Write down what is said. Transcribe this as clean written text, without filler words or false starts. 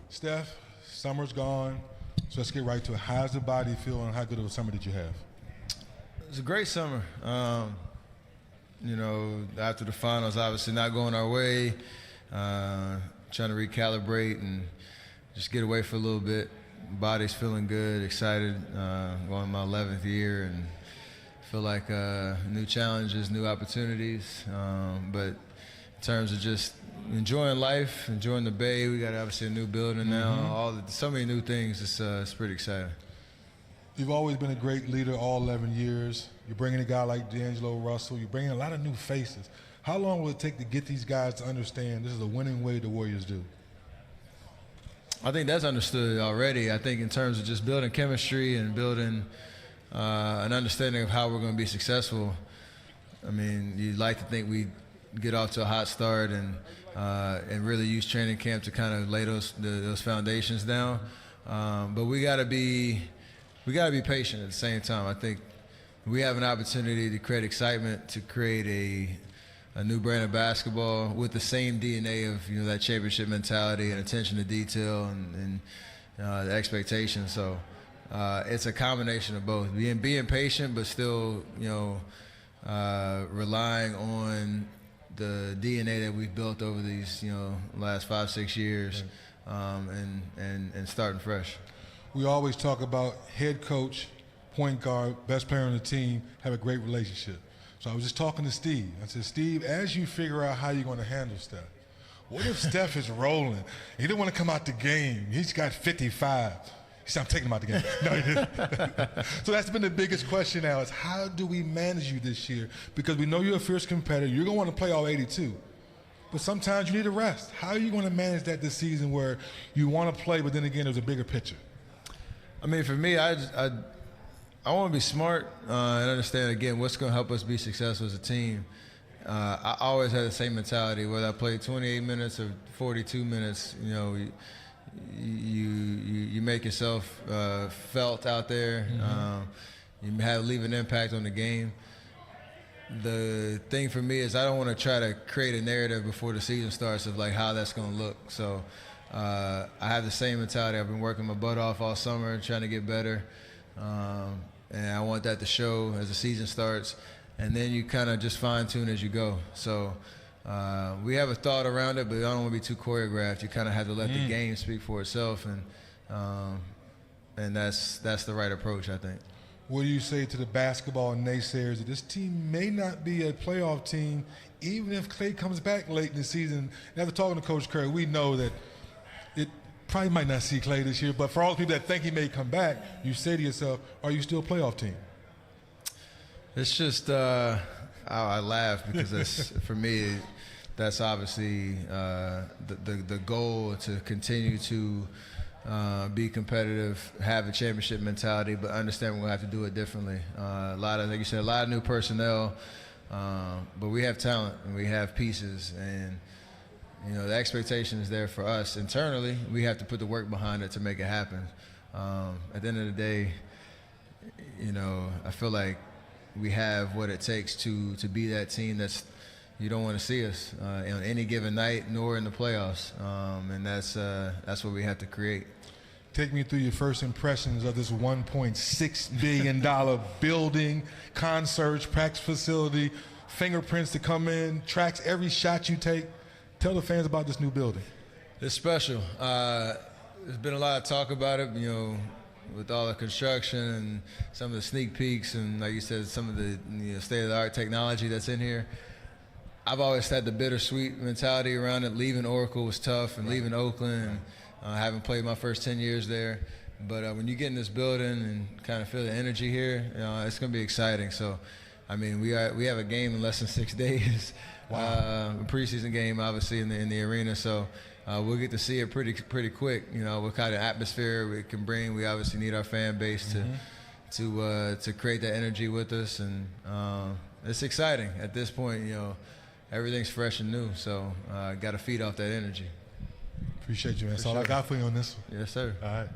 Steph, summer's gone, so let's get right to it. How's the body feel and how good of a summer did you have? It was a great summer. You know, after the finals, obviously not going our way, trying to recalibrate and just get away for a little bit. Body's feeling good, excited, going my 11th year, and feel like new challenges, new opportunities. But in terms of just enjoying life, enjoying the Bay, we got obviously a new building now. So many new things. It's pretty exciting. You've always been a great leader all 11 years. You're bringing a guy like D'Angelo Russell. You're bringing a lot of new faces. How long will it take to get these guys to understand this is a winning way the Warriors do? I think that's understood already. I think in terms of just building chemistry and building an understanding of how we're going to be successful, I mean, you'd like to think we get off to a hot start and really use training camp to kind of lay those foundations down. But we got to be patient at the same time. I think we have an opportunity to create excitement, to create a new brand of basketball with the same DNA of that championship mentality and attention to detail and the expectation. So it's a combination of both, being patient, but still relying on the DNA that we've built over these last 5-6 years, and starting fresh. We always talk about head coach, point guard, best player on the team, have a great relationship. So I was just talking to Steve. I said, Steve, as you figure out how you're going to handle Steph, what if Steph is rolling? He didn't want to come out the game. He's got 55. He said, I'm taking him out the game. No, he didn't. So that's been the biggest question now is how do we manage you this year? Because we know you're a fierce competitor. You're going to want to play all 82. But sometimes you need a rest. How are you going to manage that this season where you want to play, but then again, there's a bigger picture? I mean, for me, I want to be smart and understand, again, what's going to help us be successful as a team. I always had the same mentality, whether I played 28 minutes or 42 minutes, you make yourself felt out there. You leave an impact on the game. The thing for me is I don't want to try to create a narrative before the season starts of like how that's going to look. So I have the same mentality. I've been working my butt off all summer, trying to get better. And I want that to show as the season starts. And then you kind of just fine-tune as you go. So we have a thought around it, but I don't want to be too choreographed. You kind of have to let the game speak for itself, and that's the right approach, I think. What do you say to the basketball naysayers that this team may not be a playoff team, even if Klay comes back late in the season? And after talking to Coach Curry, we know that it probably might not see Klay this year, but for all the people that think he may come back, you say to yourself, are you still a playoff team? It's just, I laugh because that's, for me, that's obviously the goal, to continue to be competitive, have a championship mentality, but understand we're going to have to do it differently. Like you said, a lot of new personnel, but we have talent and we have pieces, and the expectation is there for us internally. We have to put the work behind it to make it happen. At the end of the day, I feel like we have what it takes to be that team that's you don't want to see us on any given night, nor in the playoffs, and that's what we have to create. Take me through your first impressions of this $1.6 billion building, concerts, practice facility, fingerprints to come in, tracks every shot you take. Tell the fans about this new building. It's special. There's been a lot of talk about it, with all the construction and some of the sneak peeks and, like you said, some of the state-of-the-art technology that's in here. I've always had the bittersweet mentality around it. Leaving Oracle was tough, and leaving Oakland, and I haven't played my first 10 years there. But when you get in this building and kind of feel the energy here, it's going to be exciting. So, I mean, we have a game in less than 6 days. Wow. A preseason game, obviously, in the arena. So we'll get to see it pretty quick. What kind of atmosphere we can bring. We obviously need our fan base to create that energy with us, and it's exciting at this point. Everything's fresh and new, so got to feed off that energy. Appreciate you, man. That's all I got for you on this one. Yes, sir. All right.